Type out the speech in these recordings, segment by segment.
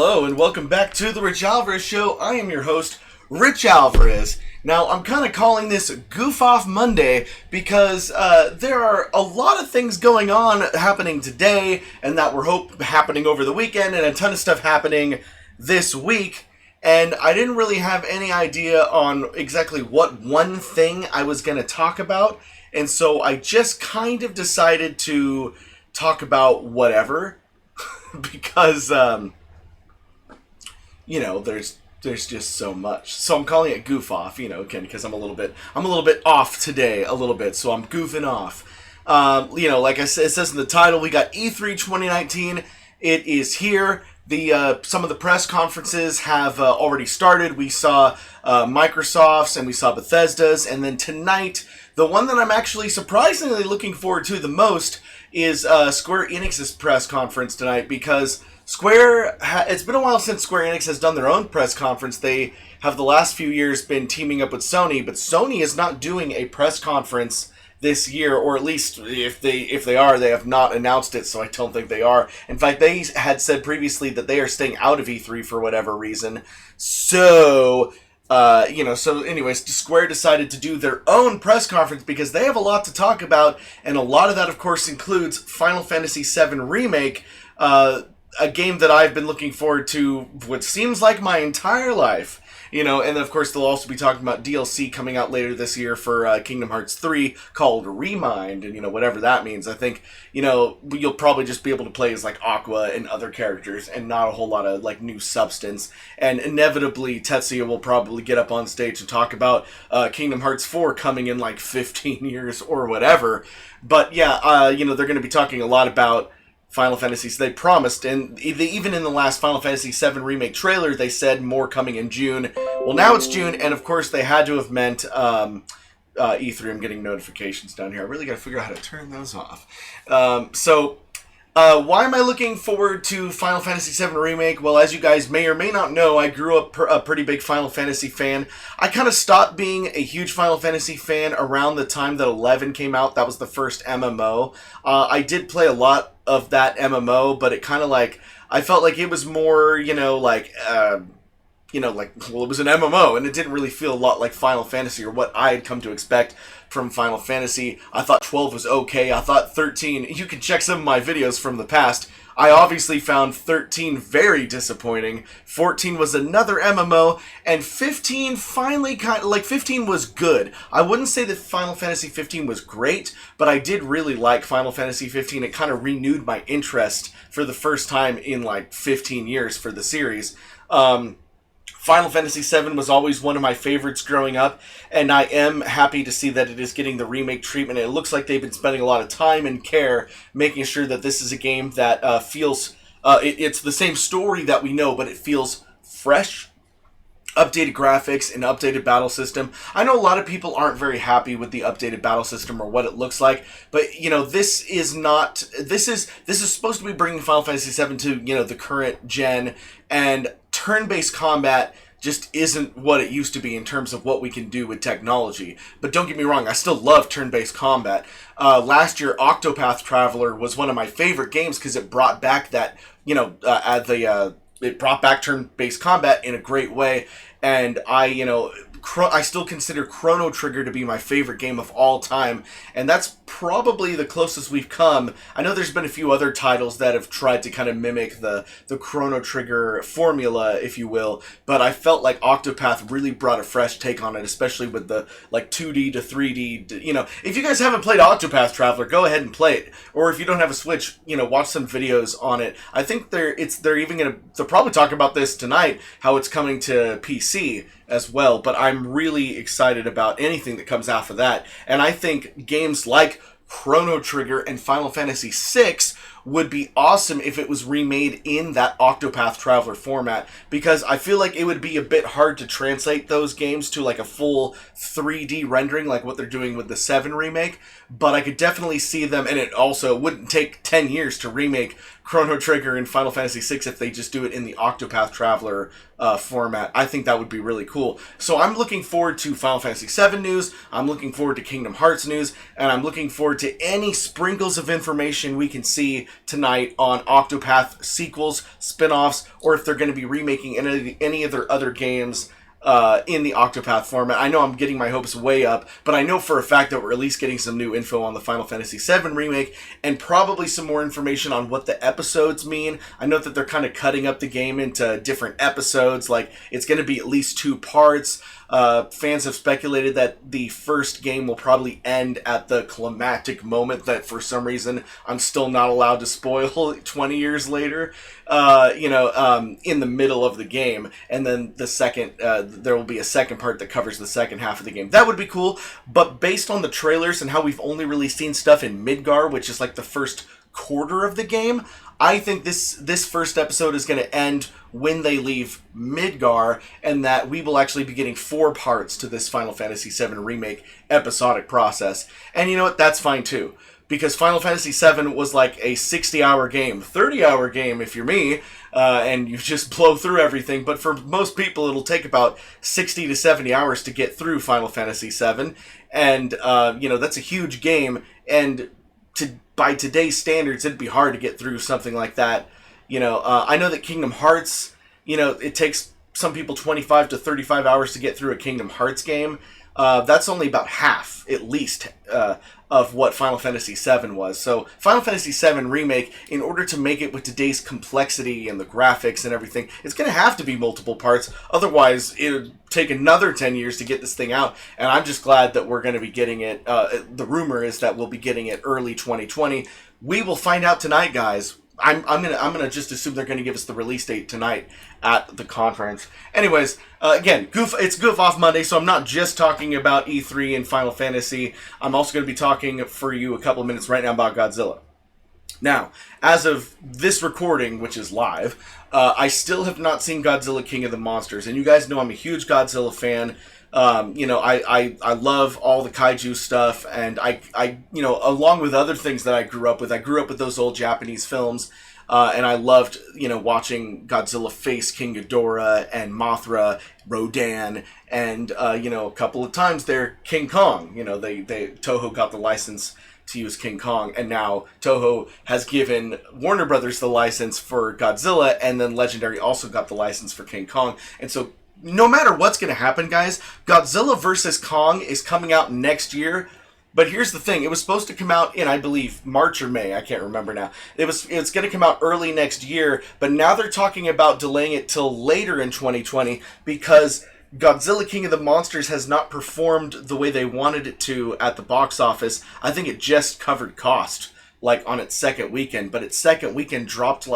Hello and welcome back to the Rich Alvarez Show. I am your host, Rich Alvarez. Now, I'm kind of calling this Goof Off Monday because there are a lot of things going on happening today and that we're happening over the weekend and a ton of stuff happening this week. And I didn't really have any idea on exactly what one thing I was going to talk about. And so I just kind of decided to talk about whatever because, there's just so much. So I'm calling it Goof Off, again, because I'm a little bit off today, so I'm goofing off. Like I said, it says in the title, we got E3 2019. It is here. Some of the press conferences have already started. We saw Microsoft's and we saw Bethesda's, and then tonight, the one that I'm actually surprisingly looking forward to the most is Square Enix's press conference tonight, because it's been a while since Square Enix has done their own press conference. They have the last few years been teaming up with Sony, but Sony is not doing a press conference this year, or at least if they are, they have not announced it, so I don't think they are. In fact, they had said previously that they are staying out of E3 for whatever reason. So, anyways, Square decided to do their own press conference because they have a lot to talk about, and a lot of that, of course, includes Final Fantasy VII Remake, a game that I've been looking forward to what seems like my entire life. And then, of course, they'll also be talking about DLC coming out later this year for Kingdom Hearts 3 called Remind, and, whatever that means. I think, you'll probably just be able to play as, Aqua and other characters and not a whole lot of, new substance. And inevitably, Tetsuya will probably get up on stage and talk about Kingdom Hearts 4 coming in, 15 years or whatever. But, yeah, they're going to be talking a lot about Final Fantasy. They promised, and even in the last Final Fantasy VII Remake trailer, they said more coming in June. Well, now it's June, and of course they had to have meant E3. I'm getting notifications down here. I really got to figure out how to turn those off. Why am I looking forward to Final Fantasy VII Remake? Well, as you guys may or may not know, I grew up a pretty big Final Fantasy fan. I kind of stopped being a huge Final Fantasy fan around the time that 11 came out. That was the first MMO. I did play a lot of that MMO, but it kind of I felt like it was more, it was an MMO, and it didn't really feel a lot like Final Fantasy or what I had come to expect from Final Fantasy. I thought 12 was okay. I thought 13, you can check some of my videos from the past. I obviously found 13 very disappointing. 14 was another MMO, and 15 finally 15 was good. I wouldn't say that Final Fantasy 15 was great, but I did really like Final Fantasy 15. It kind of renewed my interest for the first time in 15 years for the series. Final Fantasy VII was always one of my favorites growing up, and I am happy to see that it is getting the remake treatment. It looks like they've been spending a lot of time and care making sure that this is a game that feels... it's the same story that we know, but it feels fresh, updated graphics, and updated battle system. I know a lot of people aren't very happy with the updated battle system or what it looks like, but this is not... This is supposed to be bringing Final Fantasy VII to, the current gen, and turn-based combat just isn't what it used to be in terms of what we can do with technology. But don't get me wrong, I still love turn-based combat. Last year, Octopath Traveler was one of my favorite games because it brought back that, it brought back turn-based combat in a great way. And I still consider Chrono Trigger to be my favorite game of all time, and that's probably the closest we've come. I know there's been a few other titles that have tried to kind of mimic the Chrono Trigger formula, if you will, but I felt like Octopath really brought a fresh take on it, especially with the 2D to 3D. If you guys haven't played Octopath Traveler, go ahead and play it, or if you don't have a Switch, watch some videos on it. I think they'll probably talk about this tonight, how it's coming to PC as well, but I'm really excited about anything that comes out of that. And I think games like Chrono Trigger and Final Fantasy VI would be awesome if it was remade in that Octopath Traveler format, because I feel like it would be a bit hard to translate those games to a full 3D rendering like what they're doing with the 7 remake, but I could definitely see them, and it also wouldn't take 10 years to remake Chrono Trigger and Final Fantasy VI if they just do it in the Octopath Traveler format. I think that would be really cool. So I'm looking forward to Final Fantasy VII news, I'm looking forward to Kingdom Hearts news, and I'm looking forward to any sprinkles of information we can see tonight on Octopath sequels, spin-offs, or if they're going to be remaking any of their other games in the Octopath format. I know I'm getting my hopes way up, but I know for a fact that we're at least getting some new info on the Final Fantasy VII Remake, and probably some more information on what the episodes mean. I know that they're kind of cutting up the game into different episodes, like it's going to be at least 2 parts. Fans have speculated that the first game will probably end at the climactic moment that for some reason I'm still not allowed to spoil 20 years later, in the middle of the game. And then the second, there will be a second part that covers the second half of the game. That would be cool, but based on the trailers and how we've only really seen stuff in Midgar, which is like the first quarter of the game, I think this first episode is going to end when they leave Midgar, and that we will actually be getting 4 parts to this Final Fantasy VII Remake episodic process. And you know what? That's fine too. Because Final Fantasy VII was like a 60-hour game, 30-hour game if you're me, and you just blow through everything. But for most people, it'll take about 60 to 70 hours to get through Final Fantasy VII. And, that's a huge game. And by today's standards, it'd be hard to get through something like that. I know that Kingdom Hearts, it takes some people 25 to 35 hours to get through a Kingdom Hearts game. That's only about half, at least, of what Final Fantasy VII was. So Final Fantasy VII Remake, in order to make it with today's complexity and the graphics and everything, it's going to have to be multiple parts. Otherwise, it would take another 10 years to get this thing out. And I'm just glad that we're going to be getting it. The rumor is that we'll be getting it early 2020. We will find out tonight, guys. I'm gonna just assume they're gonna give us the release date tonight at the conference. Anyways, again, it's Goof Off Monday, so I'm not just talking about E3 and Final Fantasy. I'm also gonna be talking for you a couple minutes right now about Godzilla. Now, as of this recording, which is live, I still have not seen Godzilla King of the Monsters, and you guys know I'm a huge Godzilla fan. I love all the kaiju stuff, and I along with other things that I grew up with those old Japanese films, and I loved, watching Godzilla face King Ghidorah and Mothra, Rodan, and, a couple of times there, King Kong. Toho got the license to use King Kong, and now Toho has given Warner Brothers the license for Godzilla, and then Legendary also got the license for King Kong, and so no matter what's going to happen, guys, Godzilla vs. Kong is coming out next year. But here's the thing. It was supposed to come out in, I believe, March or May. I can't remember now. It's going to come out early next year. But now they're talking about delaying it till later in 2020 because Godzilla King of the Monsters has not performed the way they wanted it to at the box office. I think it just covered cost, on its second weekend. But its second weekend dropped,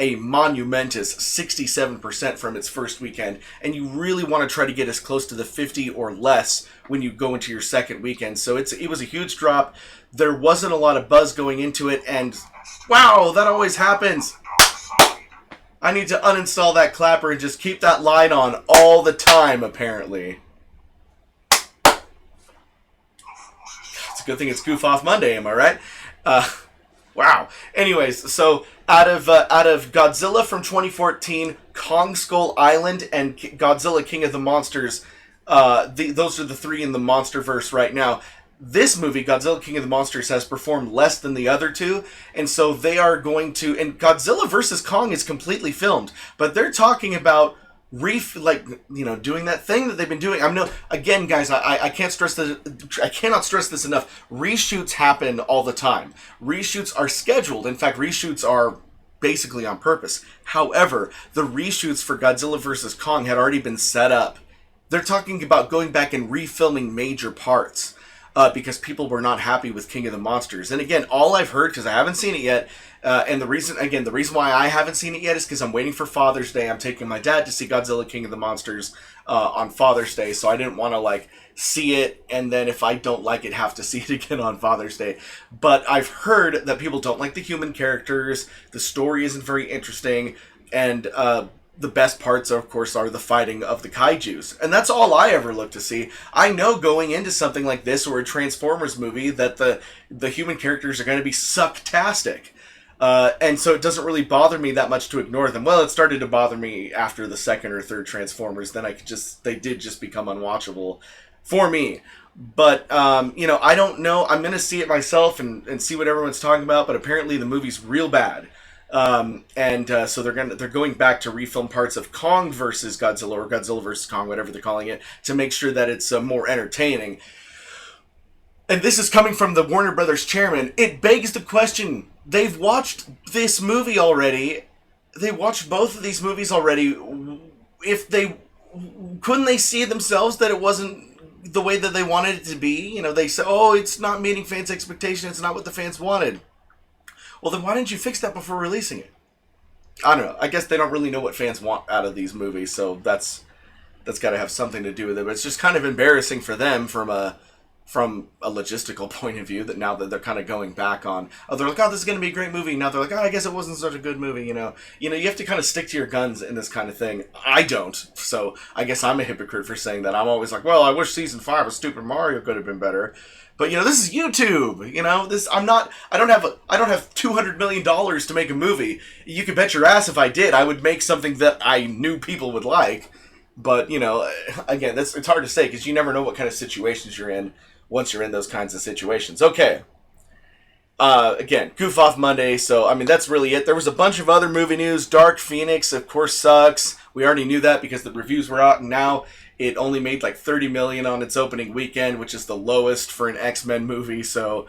a monumentous 67% from its first weekend, and you really want to try to get as close to the 50 or less when you go into your second weekend. So it was a huge drop. There wasn't a lot of buzz going into it, and wow, that always happens. I need to uninstall that clapper and just keep that light on all the time, apparently. It's a good thing it's Goof Off Monday, am I right? Wow. Anyways, so out of Godzilla from 2014, Kong Skull Island, and Godzilla King of the Monsters, those are the 3 in the Monsterverse right now. This movie, Godzilla King of the Monsters, has performed less than the other 2, and so they are going to... And Godzilla vs. Kong is completely filmed, but they're talking about doing that thing that they've been doing. Again, guys, I can't stress this. I cannot stress this enough. Reshoots happen all the time. Reshoots are scheduled. In fact, reshoots are basically on purpose. However, the reshoots for Godzilla vs. Kong had already been set up. They're talking about going back and refilming major parts because people were not happy with King of the Monsters. And again, all I've heard, because I haven't seen it yet, and the reason why I haven't seen it yet is because I'm waiting for Father's Day. I'm taking my dad to see Godzilla King of the Monsters on Father's Day, so I didn't want to see it, and then if I don't like it, have to see it again on Father's Day. But I've heard that people don't like the human characters, the story isn't very interesting, and the best parts, of course, are the fighting of the kaijus. And that's all I ever look to see. I know going into something like this or a Transformers movie that the human characters are going to be sucktastic. And so it doesn't really bother me that much to ignore them. Well, it started to bother me after the second or third Transformers. Then they did just become unwatchable. for me. But I don't know. I'm gonna see it myself and see what everyone's talking about. But apparently the movie's real bad, so they're going back to refilm parts of Kong versus Godzilla or Godzilla versus Kong, whatever they're calling it, to make sure that it's more entertaining. And this is coming from the Warner Brothers chairman. It begs the question: they've watched this movie already. They watched both of these movies already. If they couldn't they see themselves that it wasn't the way that they wanted it to be? They say, "Oh, it's not meeting fans' expectations. It's not what the fans wanted." Well, then why didn't you fix that before releasing it? I don't know. I guess they don't really know what fans want out of these movies, so that's got to have something to do with it. But it's just kind of embarrassing for them from a logistical point of view that now that they're kind of going back on, they're like, oh, this is going to be a great movie. Now they're like, oh, I guess it wasn't such a good movie. You have to kind of stick to your guns in this kind of thing. I don't, so I guess I'm a hypocrite for saying that. I'm always like, well, I wish season 5 of Super Mario could have been better. But this is YouTube. I don't have $200 million to make a movie. You could bet your ass if I did, I would make something that I knew people would like. But again, it's hard to say because you never know what kind of situations you're in once you're in those kinds of situations. Okay. Again, Goof Off Monday. So that's really it. There was a bunch of other movie news. Dark Phoenix, of course, sucks. We already knew that because the reviews were out, and now it only made like $30 million on its opening weekend, which is the lowest for an X-Men movie. So,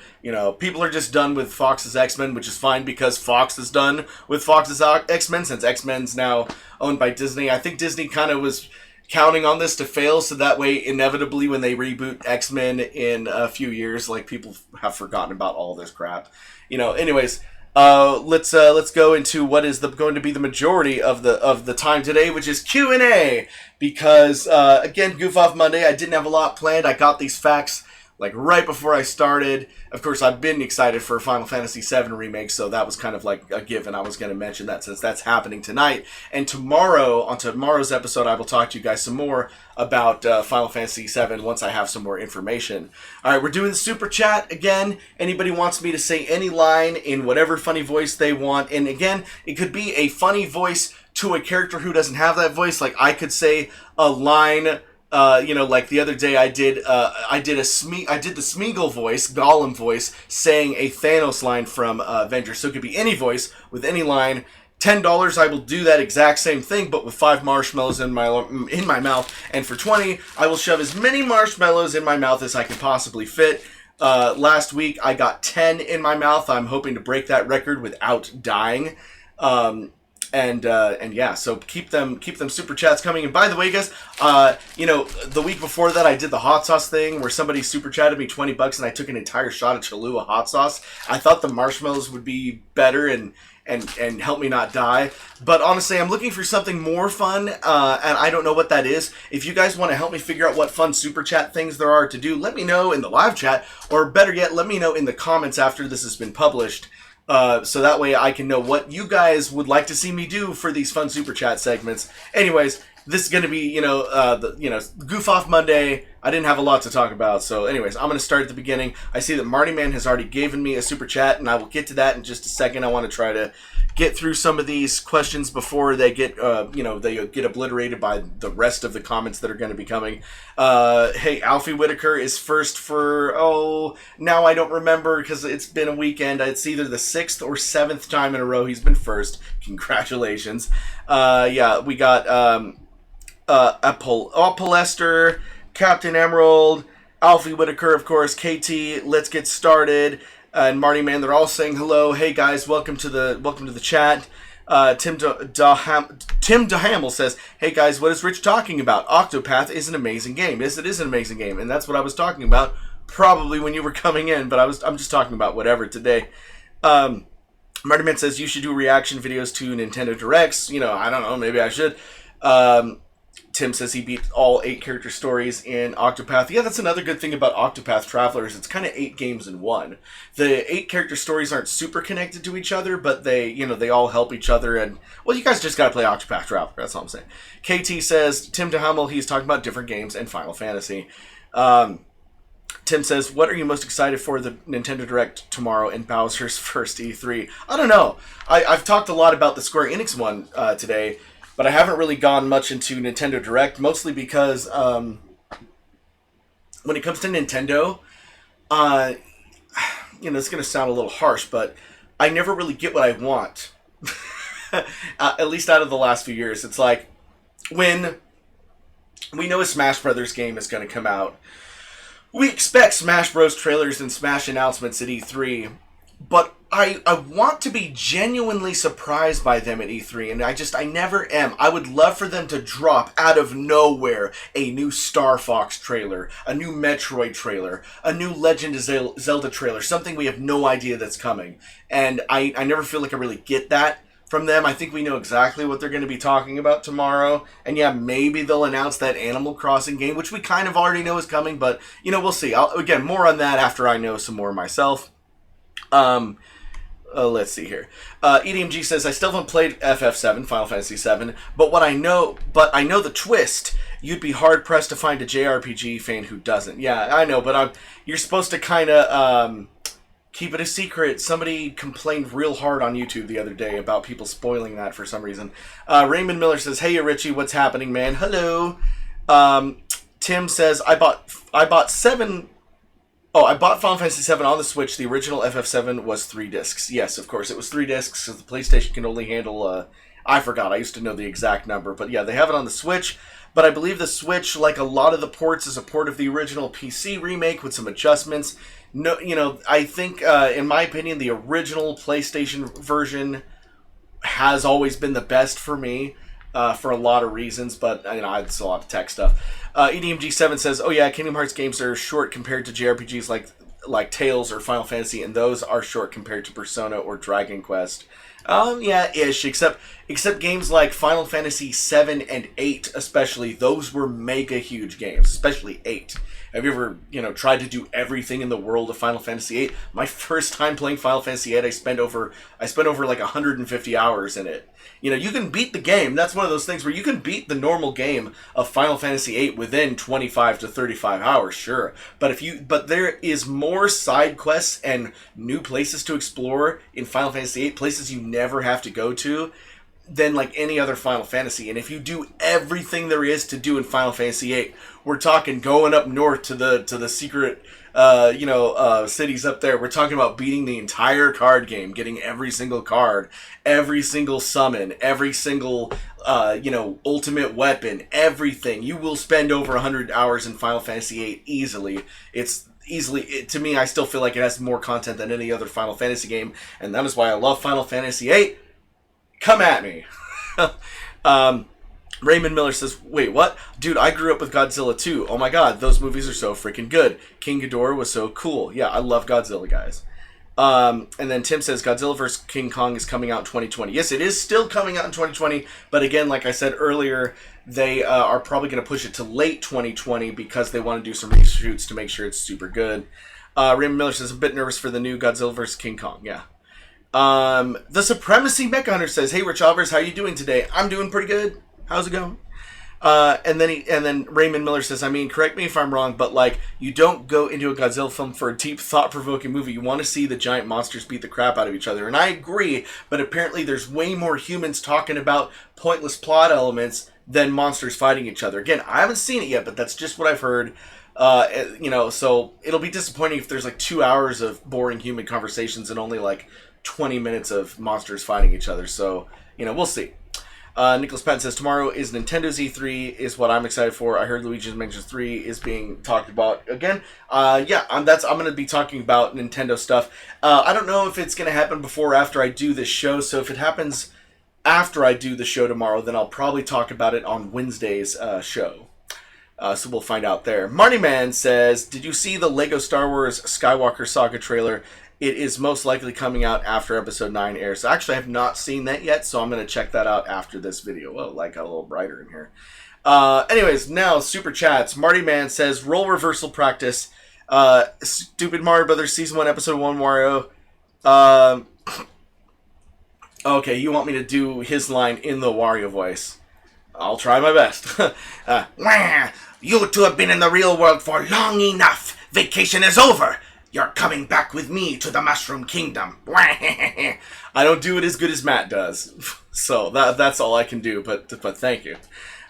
people are just done with Fox's X-Men, which is fine because Fox is done with Fox's X-Men since X-Men's now owned by Disney. I think Disney kind of was counting on this to fail, so that way, inevitably, when they reboot X-Men in a few years, like, people have forgotten about all this crap. Anyways, let's go into what is going to be the majority of the time today, which is Q&A. Because again, Goof Off Monday, I didn't have a lot planned. I got these facts like right before I started. Of course, I've been excited for Final Fantasy VII remake, so that was kind of like a given. I was going to mention that since that's happening tonight. And on tomorrow's episode, I will talk to you guys some more about Final Fantasy VII once I have some more information. All right, we're doing the super chat again. Anybody wants me to say any line in whatever funny voice they want. And again, it could be a funny voice to a character who doesn't have that voice. Like I could say a line. Like the other day I did the Smeagol voice, Gollum voice, saying a Thanos line from Avengers. So it could be any voice with any line. $10, I will do that exact same thing, but with 5 marshmallows in my mouth. And for $20, I will shove as many marshmallows in my mouth as I can possibly fit. Last week I got 10 in my mouth. I'm hoping to break that record without dying. And yeah, so keep them super chats coming. And by the way, guys, the week before that, I did the hot sauce thing where somebody super chatted me $20 and I took an entire shot of Cholula hot sauce. I thought the marshmallows would be better and help me not die. But honestly, I'm looking for something more fun, and I don't know what that is. If you guys want to help me figure out what fun super chat things there are to do, let me know in the live chat, or better yet, let me know in the comments after this has been published. So that way I can know what you guys would like to see me do for these fun super chat segments. Anyways, this is going to be, Goof Off Monday. I didn't have a lot to talk about. So anyways, I'm going to start at the beginning. I see that Marty Man has already given me a super chat, and I will get to that in just a second. I want to try to get through some of these questions before they get, they get obliterated by the rest of the comments that are going to be coming. Hey, Alfie Whitaker is first for, now I don't remember because it's been a weekend. It's either the 6th or 7th time in a row he's been first. Congratulations. Yeah, we got, Polester, Captain Emerald, Alfie Whitaker, of course, KT, let's get started, and Marty Man, they're all saying hello. Hey guys, welcome to the chat. Tim DeHamel says, hey guys, what is Rich talking about? Octopath is an amazing game. Yes, it is an amazing game, and that's what I was talking about probably when you were coming in, but I'm just talking about whatever today. Marty Man says you should do reaction videos to Nintendo Directs. I don't know, maybe I should. Tim says he beat all 8 character stories in Octopath. Yeah, that's another good thing about Octopath Travelers. It's kind of 8 games in one. The 8 character stories aren't super connected to each other, but they all help each other. And, well, you guys just got to play Octopath Traveler. That's all I'm saying. KT says, Tim DeHummel, he's talking about different games and Final Fantasy. Tim says, what are you most excited for the Nintendo Direct tomorrow in Bowser's first E3? I don't know. I've talked a lot about the Square Enix one today, but I haven't really gone much into Nintendo Direct, mostly because when it comes to Nintendo, uh, it's going to sound a little harsh, but I never really get what I want. At least out of the last few years. It's like, when we know a Smash Brothers game is going to come out, we expect Smash Bros. Trailers and Smash announcements at E3, but I want to be genuinely surprised by them at E3, and I never am. I would love for them to drop out of nowhere a new Star Fox trailer, a new Metroid trailer, a new Legend of Zelda trailer, something we have no idea that's coming. And I never feel like I really get that from them. I think we know exactly what they're going to be talking about tomorrow. And yeah, maybe they'll announce that Animal Crossing game, which we kind of already know is coming, but, we'll see. Again, more on that after I know some more myself. Let's see here. EDMG says, I still haven't played FF7, Final Fantasy VII, but I know the twist. You'd be hard-pressed to find a JRPG fan who doesn't. Yeah, I know, but you're supposed to kind of keep it a secret. Somebody complained real hard on YouTube the other day about people spoiling that for some reason. Raymond Miller says, hey, Richie, what's happening, man? Hello. Tim says, I bought Final Fantasy VII on the Switch. The original FF7 was 3 discs. Yes, of course, it was 3 discs, because the PlayStation can only handle, I forgot, I used to know the exact number, but yeah, they have it on the Switch, but I believe the Switch, like a lot of the ports, is a port of the original PC remake with some adjustments. No, I think, in my opinion, the original PlayStation version has always been the best for me, for a lot of reasons, but, it's a lot of tech stuff. EDMG7 says, oh yeah, Kingdom Hearts games are short compared to JRPGs like Tales or Final Fantasy, and those are short compared to Persona or Dragon Quest. Yeah, ish, except games like Final Fantasy 7 and 8 especially, those were mega huge games, especially 8. Have you ever, tried to do everything in the world of Final Fantasy 8? My first time playing Final Fantasy 8, I spent over like 150 hours in it. You can beat the game. That's one of those things where you can beat the normal game of Final Fantasy VIII within 25 to 35 hours, sure. But there is more side quests and new places to explore in Final Fantasy VIII, places you never have to go to, than like any other Final Fantasy. And if you do everything there is to do in Final Fantasy VIII, we're talking going up north to the secret cities up there. We're talking about beating the entire card game, getting every single card, every single summon, every single ultimate weapon, everything. You will spend over 100 hours in Final Fantasy VIII easily. To me, I still feel like it has more content than any other Final Fantasy game, and that is why I love Final Fantasy VIII. Come at me. Raymond Miller says, wait, what? Dude, I grew up with Godzilla too. Oh my god, those movies are so freaking good. King Ghidorah was so cool. Yeah, I love Godzilla, guys. And then Tim says, Godzilla vs. King Kong is coming out in 2020. Yes, it is still coming out in 2020, but again, like I said earlier, they are probably going to push it to late 2020 because they want to do some reshoots to make sure it's super good. Raymond Miller says, I'm a bit nervous for the new Godzilla vs. King Kong. Yeah. The Supremacy Mecha Hunter says, hey, Rich Albers, how are you doing today? I'm doing pretty good. How's it going? And then Raymond Miller says, I mean, correct me if I'm wrong, but like, you don't go into a Godzilla film for a deep, thought-provoking movie. You want to see the giant monsters beat the crap out of each other. And I agree, but apparently there's way more humans talking about pointless plot elements than monsters fighting each other. Again, I haven't seen it yet, but that's just what I've heard. So it'll be disappointing if there's like 2 hours of boring human conversations and only like 20 minutes of monsters fighting each other. So, we'll see. Nicholas Patton says, tomorrow is Nintendo's E3, is what I'm excited for. I heard Luigi's Mansion 3 is being talked about again. I'm going to be talking about Nintendo stuff. I don't know if it's going to happen before or after I do this show, so if it happens after I do the show tomorrow, then I'll probably talk about it on Wednesday's show. So we'll find out there. Marty Man says, did you see the Lego Star Wars Skywalker Saga trailer? It is most likely coming out after Episode 9 airs. So actually, I have not seen that yet, so I'm going to check that out after this video. Well, got a little brighter in here. Anyways, now, Super Chats. Marty Man says, role reversal practice. Stupid Mario Brothers Season 1, Episode 1 Wario. Okay, you want me to do his line in the Wario voice. I'll try my best. You two have been in the real world for long enough. Vacation is over. You're coming back with me to the Mushroom Kingdom. I don't do it as good as Matt does. So that's all I can do, but thank you.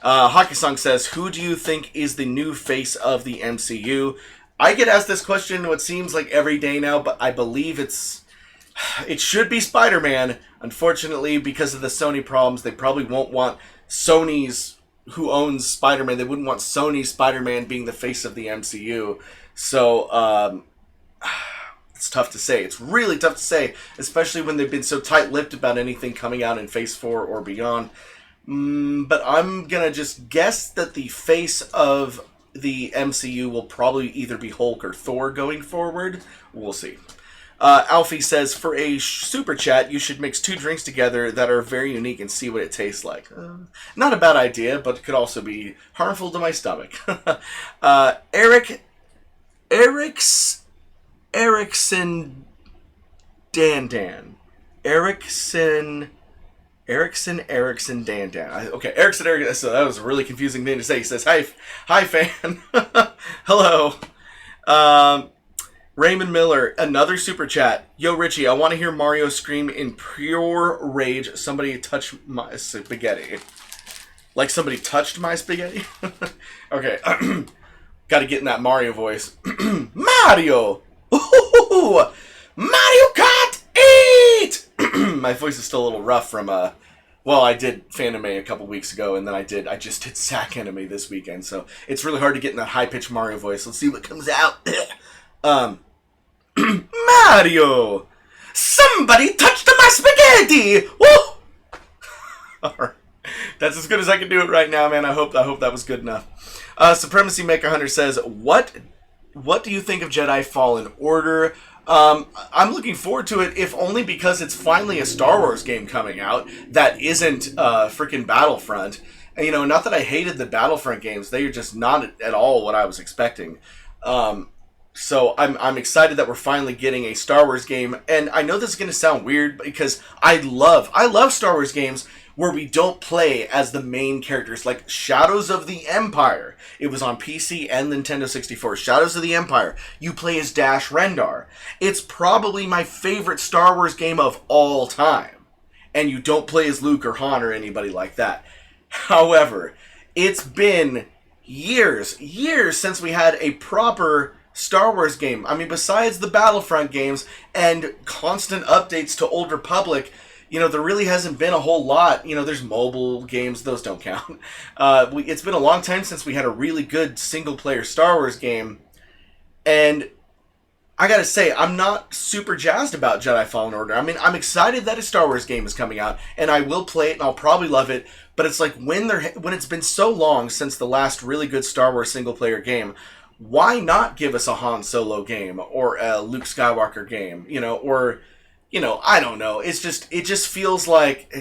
Hockey Song says, who do you think is the new face of the MCU? I get asked this question what seems like every day now, but I believe it should be Spider-Man. Unfortunately, because of the Sony problems, they probably won't want Sony's, who owns Spider-Man, they wouldn't want Sony's Spider-Man being the face of the MCU. So, it's tough to say. It's really tough to say, especially when they've been so tight-lipped about anything coming out in Phase 4 or beyond. But I'm going to just guess that the face of the MCU will probably either be Hulk or Thor going forward. We'll see. Alfie says, for a super chat, you should mix 2 drinks together that are very unique and see what it tastes like. Not a bad idea, but could also be harmful to my stomach. Erickson Dan. Erickson Dan. Okay, Erickson. So that was a really confusing thing to say. He says, hi fan. Hello. Raymond Miller, another super chat. Yo, Richie, I want to hear Mario scream in pure rage. Somebody touch my spaghetti. Like somebody touched my spaghetti? Okay. Got to get in that Mario voice. Mario! Ooh, Mario Kart 8! My voice is still a little rough from, I did fan anime a couple weeks ago, and then I just did SAC anime this weekend, so it's really hard to get in that high-pitched Mario voice. Let's see what comes out. Mario! Somebody touched my spaghetti! Woo! Alright. That's as good as I can do it right now, man. I hope that was good enough. Supremacy Maker Hunter says, What do you think of Jedi Fallen Order? I'm looking forward to it, if only because it's finally a Star Wars game coming out that isn't freaking Battlefront. And, not that I hated the Battlefront games, they are just not at all what I was expecting. So I'm excited that we're finally getting a Star Wars game, and I know this is going to sound weird because I love Star Wars games where we don't play as the main characters, like Shadows of the Empire. It was on PC and Nintendo 64. Shadows of the Empire. You play as Dash Rendar. It's probably my favorite Star Wars game of all time. And you don't play as Luke or Han or anybody like that. However, it's been years since we had a proper Star Wars game. I mean, besides the Battlefront games and constant updates to Old Republic, there really hasn't been a whole lot. There's mobile games. Those don't count. It's been a long time since we had a really good single-player Star Wars game. And I gotta say, I'm not super jazzed about Jedi Fallen Order. I mean, I'm excited that a Star Wars game is coming out, and I will play it, and I'll probably love it. But it's like, when it's been so long since the last really good Star Wars single-player game, why not give us a Han Solo game, or a Luke Skywalker game, or... I don't know. It just feels like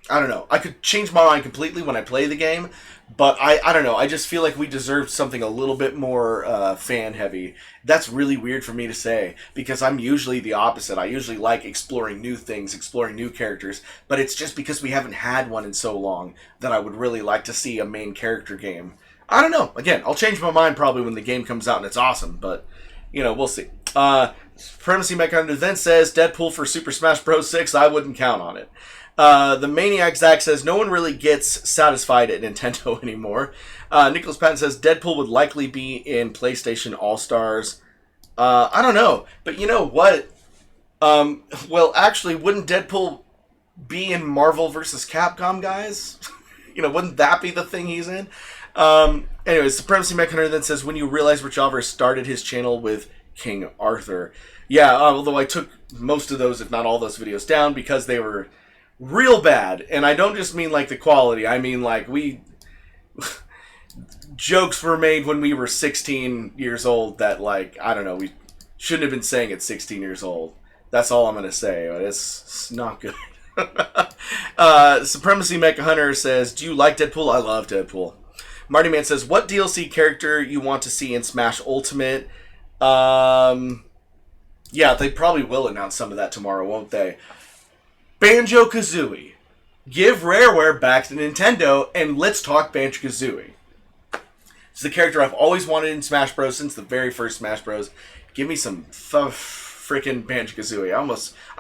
I don't know. I could change my mind completely when I play the game, but I don't know. I just feel like we deserved something a little bit more fan heavy. That's really weird for me to say because I'm usually the opposite. I usually like exploring new things, exploring new characters, but it's just because we haven't had one in so long that I would really like to see a main character game. I don't know. Again, I'll change my mind probably when the game comes out and it's awesome, but we'll see. Supremacy Mech then says, Deadpool for Super Smash Bros. 6, I wouldn't count on it. The Maniac Zach says, no one really gets satisfied at Nintendo anymore. Nicholas Patton says, Deadpool would likely be in PlayStation All-Stars. I don't know. But you know what? Actually, wouldn't Deadpool be in Marvel vs. Capcom, guys? Wouldn't that be the thing he's in? Anyways, Supremacy Mech then says, when you realize Rich Oliver started his channel with King Arthur. Yeah, although I took most of those, if not all those videos down because they were real bad. And I don't just mean like the quality. I mean like jokes were made when we were 16 years old that I don't know, we shouldn't have been saying at 16 years old. That's all I'm going to say. But it's not good. Supremacy Mecha Hunter says, do you like Deadpool? I love Deadpool. Marty Man says, what DLC character you want to see in Smash Ultimate? Yeah, they probably will announce some of that tomorrow, won't they? Banjo-Kazooie. Give Rareware back to Nintendo, and let's talk Banjo-Kazooie. It's the character I've always wanted in Smash Bros. Since the very first Smash Bros. Give me some freaking Banjo-Kazooie. I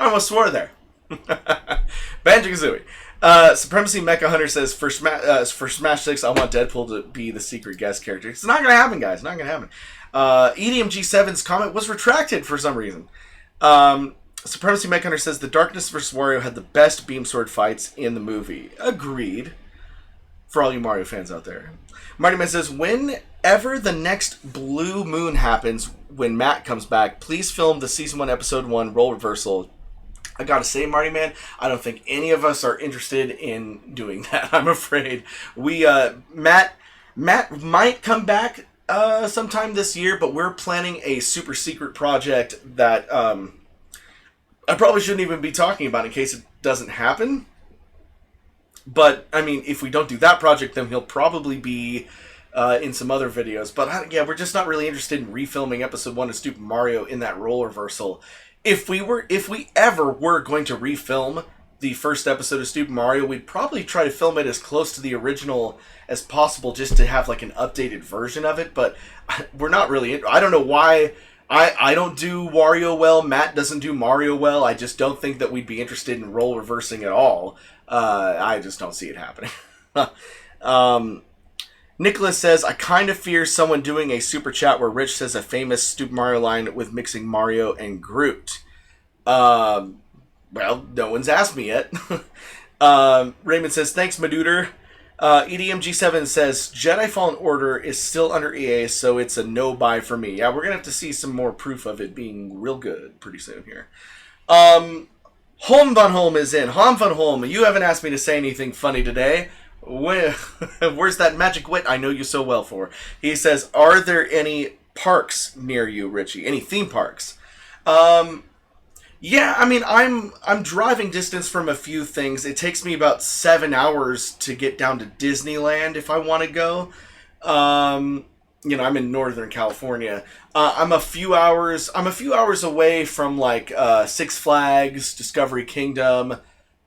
almost swore there. Banjo-Kazooie. Supremacy Mecha Hunter says, for Smash 6, I want Deadpool to be the secret guest character. It's not going to happen, guys. Not going to happen. EDMG7's comment was retracted for some reason. Supremacy Mech Hunter says the Darkness vs. Wario had the best beam sword fights in the movie. Agreed. For all you Mario fans out there. Marty Man says, whenever the next Blue Moon happens, when Matt comes back, please film the Season 1, Episode 1 role reversal. I gotta say, Marty Man, I don't think any of us are interested in doing that, I'm afraid. Matt might come back sometime this year, but we're planning a super secret project that I probably shouldn't even be talking about in case it doesn't happen. But, I mean, if we don't do that project, then he'll probably be in some other videos. But, yeah, we're just not really interested in refilming Episode 1 of Super Mario in that role reversal. If we ever were going to refilm the first episode of Super Mario, we'd probably try to film it as close to the original as possible just to have, like, an updated version of it. But we're not really... I don't know why... I don't do Wario well. Matt doesn't do Mario well. I just don't think that we'd be interested in role reversing at all. I just don't see it happening. Nicholas says, I kind of fear someone doing a super chat where Rich says a famous Super Mario line with mixing Mario and Groot. Well, no one's asked me yet. Raymond says, thanks, Maduder. EDMG7 says, Jedi Fallen Order is still under EA, so it's a no-buy for me. Yeah, we're going to have to see some more proof of it being real good pretty soon here. Holm Von Holm is in. Holm Von Holm, you haven't asked me to say anything funny today. Where's that magic wit I know you so well for? He says, are there any parks near you, Richie? Any theme parks? Yeah, I mean, I'm driving distance from a few things. It takes me about 7 hours to get down to Disneyland if I want to go. I'm in Northern California. I'm a few hours away from like Six Flags, Discovery Kingdom,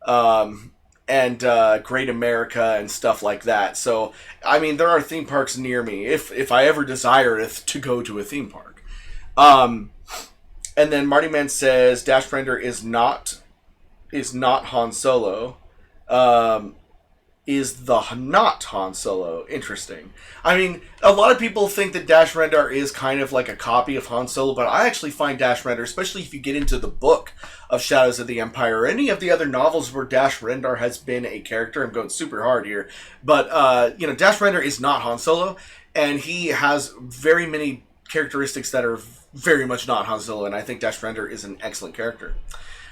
and Great America and stuff like that. So, I mean, there are theme parks near me if I ever desire to go to a theme park. And then Marty Man says Dash Render is not Han Solo. Is the not Han Solo. Interesting. I mean, a lot of people think that Dash Rendar is kind of like a copy of Han Solo, but I actually find Dash Rendar, especially if you get into the book of Shadows of the Empire or any of the other novels where Dash Rendar has been a character, I'm going super hard here, but, Dash Rendar is not Han Solo, and he has very many characteristics that are very much not Han Solo, and I think Dash Rendar is an excellent character.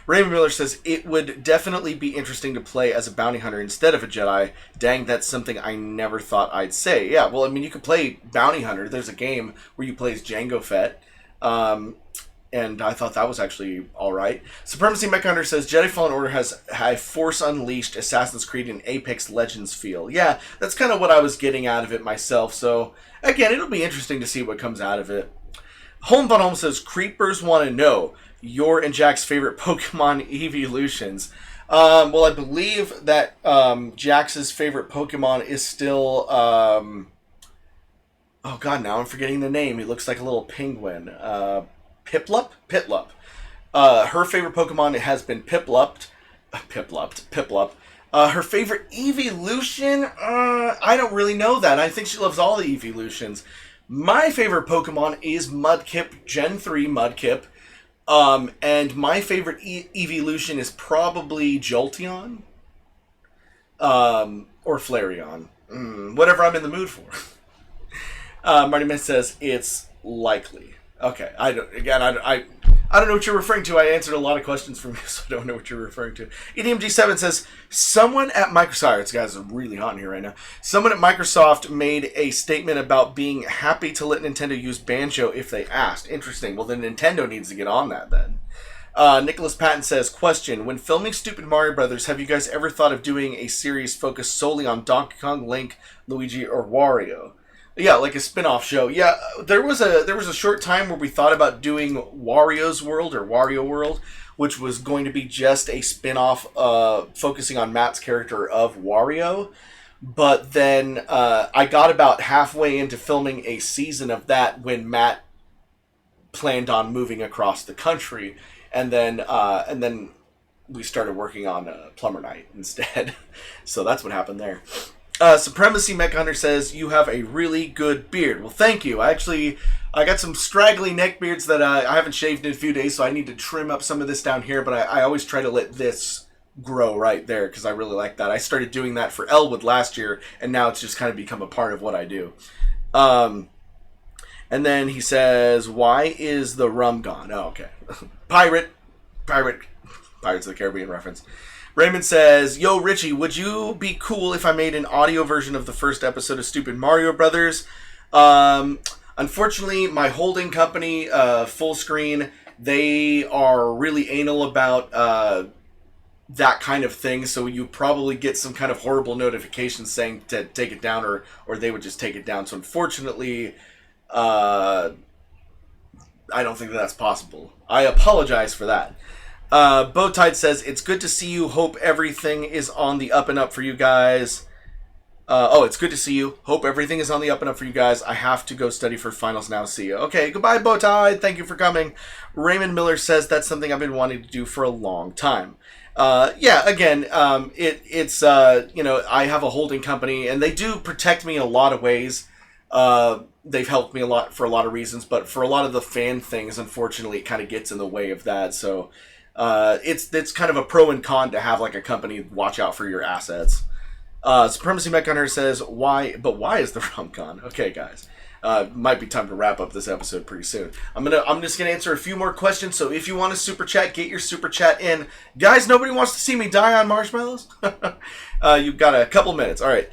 Raymond Miller says, it would definitely be interesting to play as a bounty hunter instead of a Jedi. Dang, that's something I never thought I'd say. Yeah, well, I mean, you could play bounty hunter. There's a game where you play as Jango Fett. And I thought that was actually alright. Supremacy Mech Hunter says, Jedi Fallen Order has a Force Unleashed, Assassin's Creed, and Apex Legends feel. Yeah, that's kind of what I was getting out of it myself. So, again, it'll be interesting to see what comes out of it. Home Von Home says, Creepers want to know your and Jack's favorite Pokemon evolutions. Well, I believe that Jax's favorite Pokemon is still... oh god, now I'm forgetting the name. He looks like a little penguin. Piplup? Piplup. Her favorite Pokemon has been Piplup. Her favorite evolution? I don't really know that. I think she loves all the evolutions. My favorite Pokemon is Mudkip, Gen 3 Mudkip. And my favorite evolution is probably Jolteon. Or Flareon. Whatever I'm in the mood for. Marty Man says, it's likely. Okay, I don't know what you're referring to. I answered a lot of questions from you, so I don't know what you're referring to. EDMG7 says, someone at Microsoft... Sorry, it's guys, it's really hot in here right now. Someone at Microsoft made a statement about being happy to let Nintendo use Banjo if they asked. Interesting. Well, then Nintendo needs to get on that, then. Nicholas Patton says, question, when filming Stupid Mario Brothers, have you guys ever thought of doing a series focused solely on Donkey Kong, Link, Luigi, or Wario? Yeah, like a spin-off show. Yeah, there was a short time where we thought about doing Wario's World or Wario World, which was going to be just a spin-off focusing on Matt's character of Wario. But then I got about halfway into filming a season of that when Matt planned on moving across the country, and then we started working on Plumber Night instead. So that's what happened there. Supremacy Mech Hunter says, you have a really good beard. Well, thank you. I got some straggly neck beards that I haven't shaved in a few days, so I need to trim up some of this down here, but I always try to let this grow right there, because I really like that. I started doing that for Elwood last year, and now it's just kind of become a part of what I do. And then he says, why is the rum gone? Oh, okay. Pirates of the Caribbean reference. Raymond says, yo, Richie, would you be cool if I made an audio version of the first episode of Stupid Mario Brothers? Unfortunately, my holding company, Full Screen, they are really anal about that kind of thing, so you probably get some kind of horrible notification saying to take it down, or they would just take it down. So unfortunately, I don't think that's possible. I apologize for that. Bowtide says, it's good to see you. Hope everything is on the up and up for you guys. It's good to see you. Hope everything is on the up and up for you guys. I have to go study for finals now. See you. Okay, goodbye, Bowtide. Thank you for coming. Raymond Miller says, that's something I've been wanting to do for a long time. Again, it's I have a holding company, and they do protect me in a lot of ways. They've helped me a lot for a lot of reasons, but for a lot of the fan things, unfortunately, it kind of gets in the way of that. So, it's kind of a pro and con to have like a company watch out for your assets. Supremacy Mech Hunter says, why is the rum gone? Okay, guys. Might be time to wrap up this episode pretty soon. I'm just gonna answer a few more questions, so if you want to super chat, get your super chat in. Guys, nobody wants to see me die on marshmallows? You've got a couple minutes. Alright.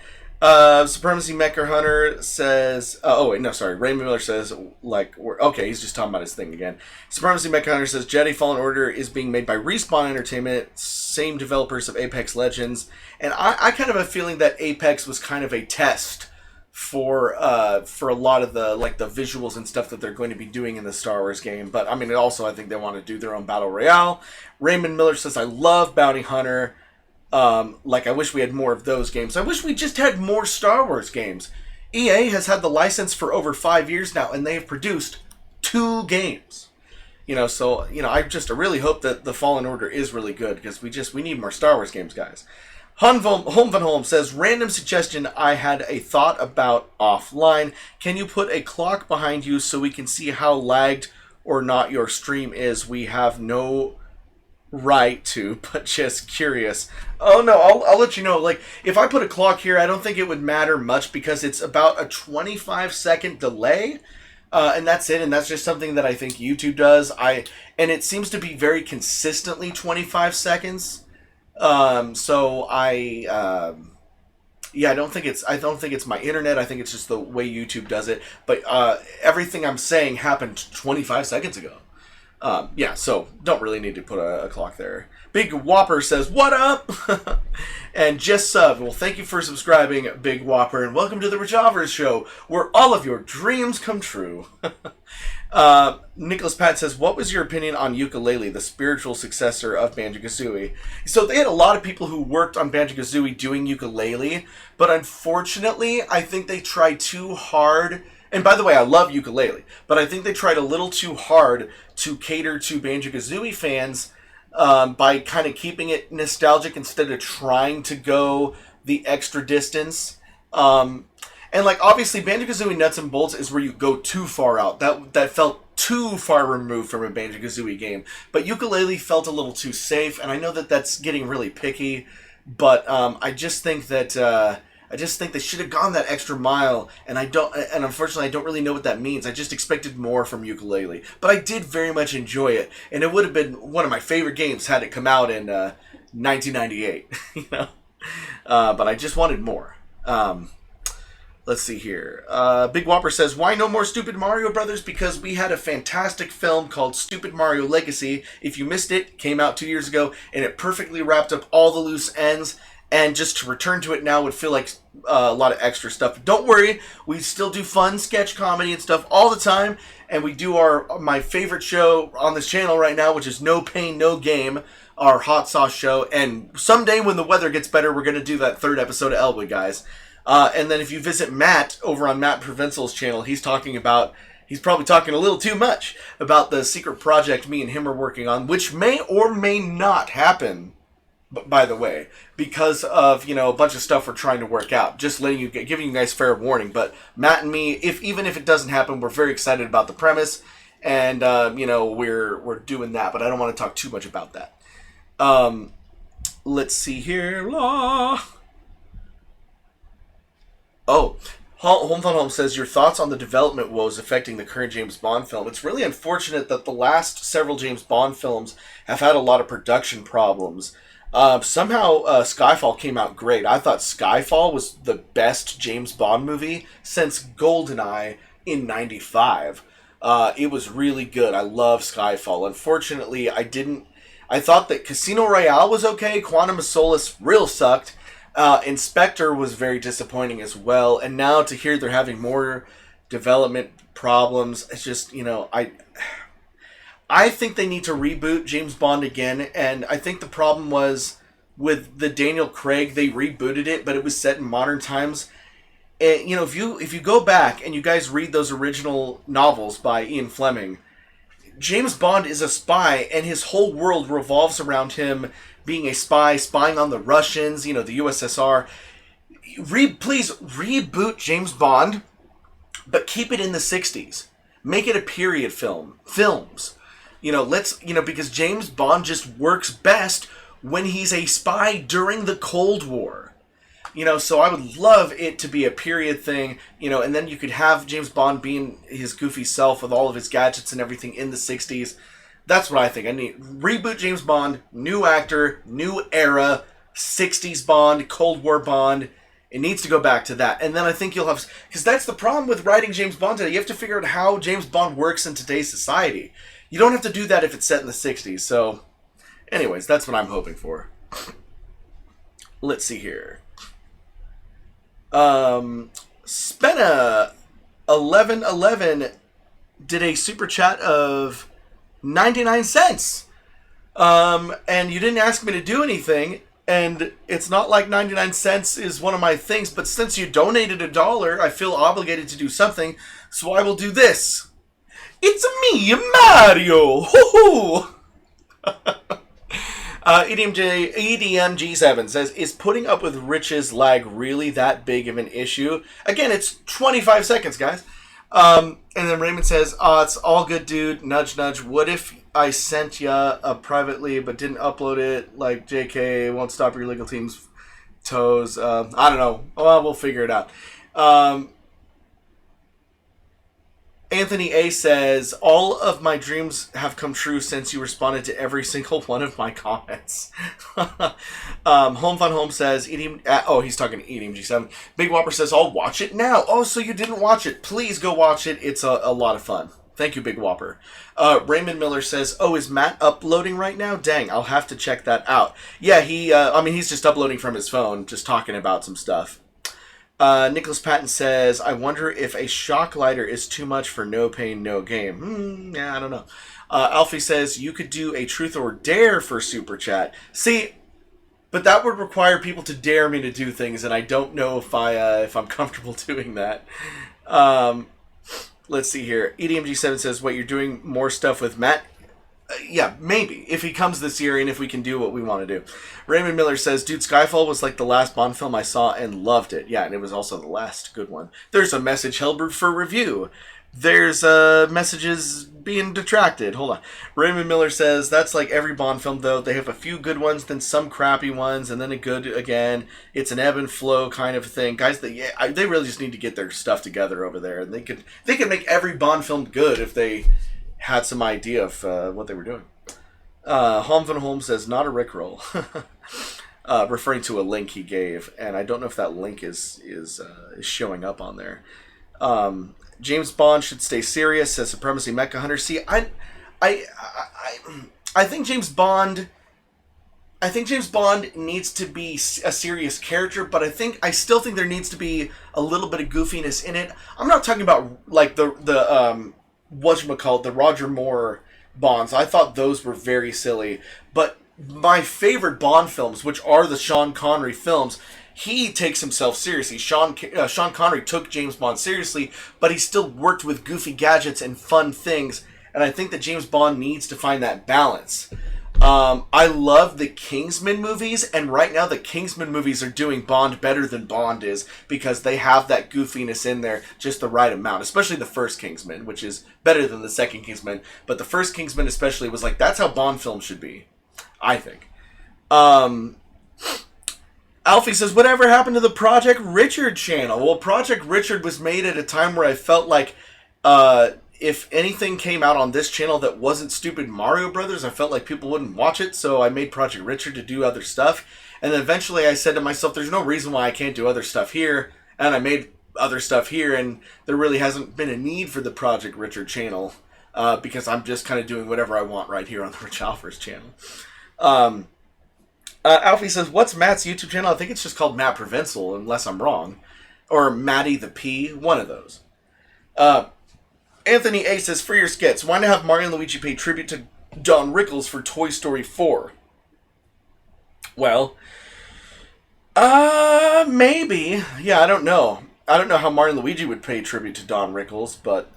Supremacy Mecha Hunter says, Raymond Miller says, he's just talking about his thing again. Supremacy Mecha Hunter says, Jedi Fallen Order is being made by Respawn Entertainment, same developers of Apex Legends, and I kind of have a feeling that Apex was kind of a test for a lot of the visuals and stuff that they're going to be doing in the Star Wars game, but I mean, also I think they want to do their own Battle Royale. Raymond Miller says, I love Bounty Hunter. I wish we had more of those games. I wish we just had more Star Wars games. EA has had the license for over 5 years now, and they have produced 2 games. I really hope that the Fallen Order is really good, because we need more Star Wars games, guys. Holm says, random suggestion I had a thought about offline. Can you put a clock behind you so we can see how lagged or not your stream is? We have no right to, but just curious. Oh no, I'll let you know. If I put a clock here, I don't think it would matter much, because it's about a 25-second delay, and that's it. And that's just something that I think YouTube does. And it seems to be very consistently 25 seconds. I don't think it's my internet. I think it's just the way YouTube does it. But everything I'm saying happened 25 seconds ago. So don't really need to put a clock there. Big Whopper says, what up? And just sub. Well, thank you for subscribing, Big Whopper, and welcome to the Rich Alvarez Show, where all of your dreams come true. Nicholas Pat says, what was your opinion on Yooka-Laylee, the spiritual successor of Banjo-Kazooie? So they had a lot of people who worked on Banjo-Kazooie doing Yooka-Laylee, but unfortunately, I think they tried too hard. And by the way, I love Yooka-Laylee, but I think they tried a little too hard to cater to Banjo-Kazooie fans by kind of keeping it nostalgic instead of trying to go the extra distance. Obviously, Banjo-Kazooie Nuts and Bolts is where you go too far out. That felt too far removed from a Banjo-Kazooie game. But Yooka-Laylee felt a little too safe, and I know that that's getting really picky, but I just think that they should have gone that extra mile, and unfortunately I don't really know what that means. I just expected more from Yooka-Laylee, but I did very much enjoy it, and it would have been one of my favorite games had it come out in 1998. But I just wanted more. Let's see here. Big Whopper says, why no more Stupid Mario Brothers? Because we had a fantastic film called Stupid Mario Legacy. If you missed it came out 2 years ago, and it perfectly wrapped up all the loose ends. And just to return to it now would feel like a lot of extra stuff. But don't worry, we still do fun sketch comedy and stuff all the time. And we do my favorite show on this channel right now, which is No Pain, No Game, our hot sauce show. And someday when the weather gets better, we're going to do that 3rd episode of Elwood, guys. And then if you visit Matt over on Matt Provenzel's channel, he's probably talking a little too much about the secret project me and him are working on, which may or may not happen by the way, because of, a bunch of stuff we're trying to work out. Just giving you guys fair warning. But Matt and me, even if it doesn't happen, we're very excited about the premise, and we're doing that. But I don't want to talk too much about that. Let's see here. Oh, Home Fun Home says, your thoughts on the development woes affecting the current James Bond film. It's really unfortunate that the last several James Bond films have had a lot of production problems. Somehow Skyfall came out great. I thought Skyfall was the best James Bond movie since GoldenEye in '95. It was really good. I love Skyfall. Unfortunately, I thought that Casino Royale was okay. Quantum of Solace real sucked. Inspector was very disappointing as well. And now to hear they're having more development problems, it's just, I think they need to reboot James Bond again, and I think the problem was with the Daniel Craig, they rebooted it, but it was set in modern times. And, if you go back and you guys read those original novels by Ian Fleming, James Bond is a spy, and his whole world revolves around him being a spy, spying on the Russians, the USSR. Please reboot James Bond, but keep it in the 60s. Make it a period films. Because James Bond just works best when he's a spy during the Cold War. So I would love it to be a period thing, and then you could have James Bond being his goofy self with all of his gadgets and everything in the 60s. That's what I think. I need reboot James Bond, new actor, new era, 60s Bond, Cold War Bond. It needs to go back to that. And then I think you'll have... Because that's the problem with writing James Bond today. You have to figure out how James Bond works in today's society. You don't have to do that if it's set in the 60s. So, anyways, that's what I'm hoping for. Let's see here. Spenna 1111 did a super chat of 99 cents. And you didn't ask me to do anything. And it's not like 99 cents is one of my things, but since you donated $1, I feel obligated to do something, so I will do this. It's me, Mario! Hoo-hoo! EDMG7 says, is putting up with Rich's lag really that big of an issue? Again, it's 25 seconds, guys. And then Raymond says, it's all good, dude. Nudge, nudge. What if I sent ya privately but didn't upload it? Like, JK, won't stop your legal team's toes. I don't know. Well, we'll figure it out. Anthony A says, all of my dreams have come true since you responded to every single one of my comments. Home Fun Home says, he's talking to EDMG7. Big Whopper says, I'll watch it now. Oh, so you didn't watch it. Please go watch it. It's a lot of fun. Thank you, Big Whopper. Raymond Miller says, is Matt uploading right now? Dang, I'll have to check that out. Yeah, he's just uploading from his phone, just talking about some stuff. Nicholas Patton says, I wonder if a shock lighter is too much for no pain, no game. Yeah, I don't know. Alfie says, you could do a truth or dare for Super Chat. See, but that would require people to dare me to do things, and I don't know if I'm comfortable doing that. Let's see here. EDMG7 says, what, you're doing more stuff with Matt? Yeah, maybe. If he comes this year and if we can do what we want to do. Raymond Miller says, dude, Skyfall was like the last Bond film I saw and loved it. Yeah, and it was also the last good one. There's a message held for review. There's messages being detracted. Hold on. Raymond Miller says, that's like every Bond film, though. They have a few good ones, then some crappy ones, and then a good again. It's an ebb and flow kind of thing. Guys, they really just need to get their stuff together over there. And they could make every Bond film good if they had some idea of what they were doing. Home Fun Home says, not a Rickroll. Referring to a link he gave, and I don't know if that link is showing up on there. James Bond should stay serious, says Supremacy Mecha Hunter. See, I think James Bond needs to be a serious character, but I still think there needs to be a little bit of goofiness in it. I'm not talking about like the whatchamacallit, the Roger Moore Bonds. I thought those were very silly. But my favorite Bond films, which are the Sean Connery films, he takes himself seriously. Sean Connery took James Bond seriously, but he still worked with goofy gadgets and fun things. And I think that James Bond needs to find that balance. I love the Kingsman movies, and right now the Kingsman movies are doing Bond better than Bond is because they have that goofiness in there just the right amount, especially the first Kingsman, which is better than the second Kingsman, but the first Kingsman especially was like, that's how Bond films should be, I think. Alfie says, whatever happened to the Project Richard channel? Well, Project Richard was made at a time where I felt like if anything came out on this channel that wasn't stupid Mario Brothers, I felt like people wouldn't watch it, so I made Project Richard to do other stuff. And then eventually I said to myself, there's no reason why I can't do other stuff here, and I made other stuff here, and there really hasn't been a need for the Project Richard channel, because I'm just kind of doing whatever I want right here on the Rich Alfers channel. Alfie says, what's Matt's YouTube channel? I think it's just called Matt Provincial, unless I'm wrong. Or Matty the P, one of those. Anthony A says, for your skits, why not have Mario and Luigi pay tribute to Don Rickles for Toy Story 4? Well, maybe. Yeah, I don't know. I don't know how Mario and Luigi would pay tribute to Don Rickles, but,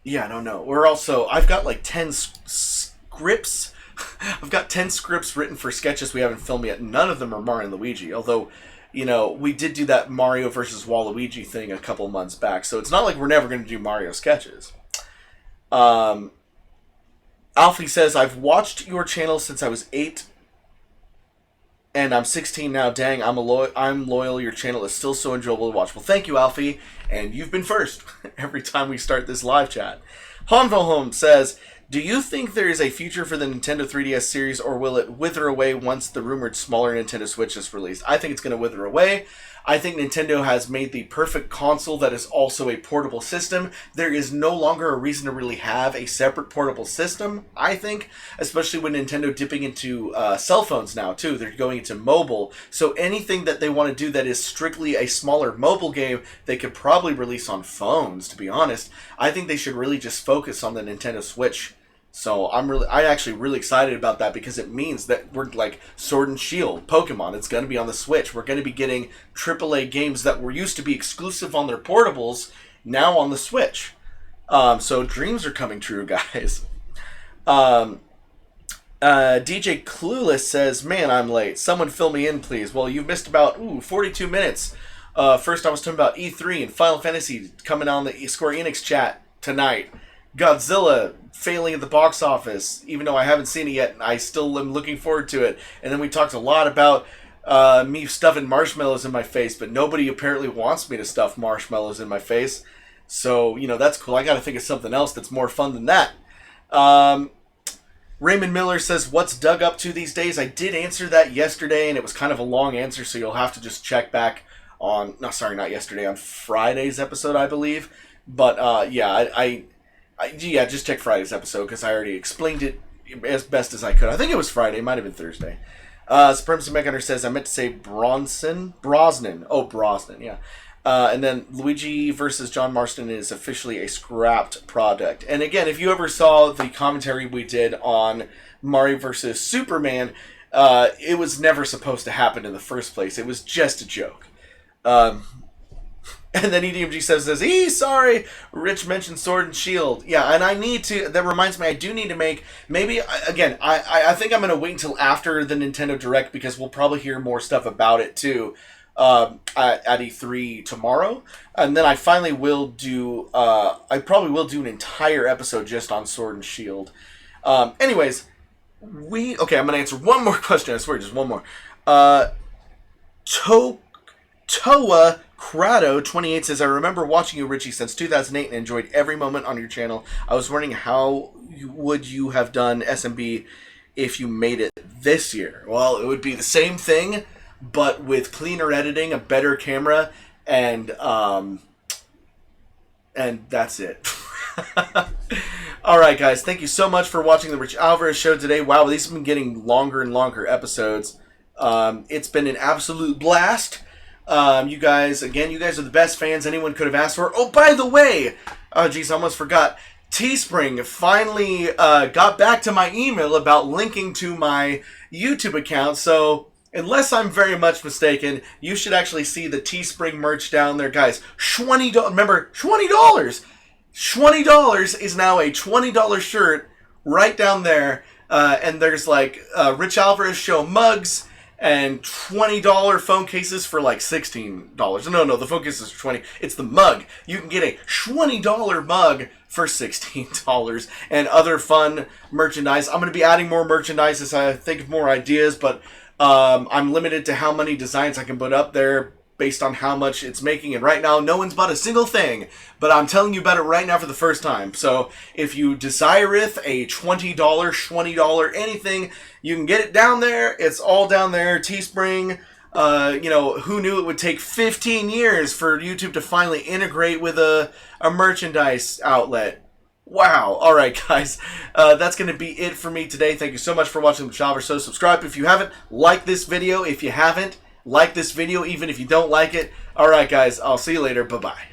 yeah, I don't know. I've got like 10 scripts. I've got 10 scripts written for sketches we haven't filmed yet. None of them are Mario and Luigi, although, you know, we did do that Mario versus Waluigi thing a couple months back, so it's not like we're never going to do Mario sketches. Alfie says, I've watched your channel since I was 8, and I'm 16 now. Dang, I'm loyal. Your channel is still so enjoyable to watch. Well, thank you, Alfie, and you've been first every time we start this live chat. Hanvelholm says, do you think there is a future for the Nintendo 3DS series, or will it wither away once the rumored smaller Nintendo Switch is released? I think it's going to wither away. I think Nintendo has made the perfect console that is also a portable system. There is no longer a reason to really have a separate portable system, I think, especially with Nintendo dipping into cell phones now, too. They're going into mobile. So anything that they want to do that is strictly a smaller mobile game, they could probably release on phones, to be honest. I think they should really just focus on the Nintendo Switch. So I'm actually really excited about that because it means that we're like Sword and Shield, Pokemon, it's going to be on the Switch. We're going to be getting AAA games that were used to be exclusive on their portables, now on the Switch. So dreams are coming true, guys. DJ Clueless says, man, I'm late. Someone fill me in, please. Well, you've missed about 42 minutes. First I was talking about E3 and Final Fantasy coming on the Square Enix chat tonight. Godzilla failing at the box office, even though I haven't seen it yet, I still am looking forward to it. And then we talked a lot about me stuffing marshmallows in my face, but nobody apparently wants me to stuff marshmallows in my face. So, you know, that's cool. I gotta think of something else that's more fun than that. Raymond Miller says, what's Doug up to these days? I did answer that yesterday, and it was kind of a long answer, so you'll have to just check back on, no, sorry, not yesterday, on Friday's episode, I believe. But, yeah, yeah, just check Friday's episode, because I already explained it as best as I could. I think it was Friday. It might have been Thursday. Supremacy Mech Hunter says, I meant to say Brosnan. Oh, Brosnan, yeah. And then Luigi versus John Marston is officially a scrapped product. And again, if you ever saw the commentary we did on Mario versus Superman, it was never supposed to happen in the first place. It was just a joke. And then EDMG says, sorry, Rich mentioned Sword and Shield. Yeah, and I need to, that reminds me, I do need to make, maybe, again, I think I'm going to wait until after the Nintendo Direct, because we'll probably hear more stuff about it, too, at E3 tomorrow. And then I finally will do, I probably will do an entire episode just on Sword and Shield. Anyways, okay, I'm going to answer one more question, I swear, just one more. Toa Crado 28 says, I remember watching you, Richie, since 2008 and enjoyed every moment on your channel. I was wondering how would you have done SMB if you made it this year? Well, it would be the same thing, but with cleaner editing, a better camera, and that's it. Alright, guys, thank you so much for watching the Rich Alvarez show today. Wow, these have been getting longer and longer episodes. It's been an absolute blast. You guys are the best fans anyone could have asked for. Oh, by the way, I almost forgot. Teespring finally got back to my email about linking to my YouTube account. So, unless I'm very much mistaken, you should actually see the Teespring merch down there, guys. $20. Remember, $20. $20 is now a $20 shirt right down there, and there's like Rich Alvarez show mugs and $20 phone cases for like $16. No, the phone cases are 20. It's the mug. You can get a $20 mug for $16 and other fun merchandise. I'm going to be adding more merchandise as I think of more ideas, but I'm limited to how many designs I can put up there based on how much it's making. And right now, no one's bought a single thing, but I'm telling you about it right now for the first time. So if you desireth a $20, $20, anything, you can get it down there. It's all down there. Teespring. Who knew it would take 15 years for YouTube to finally integrate with a merchandise outlet? Wow. All right, guys. That's going to be it for me today. Thank you so much for watching the channel. So subscribe if you haven't. Like this video if you haven't. Like this video even if you don't like it. All right, guys. I'll see you later. Bye-bye.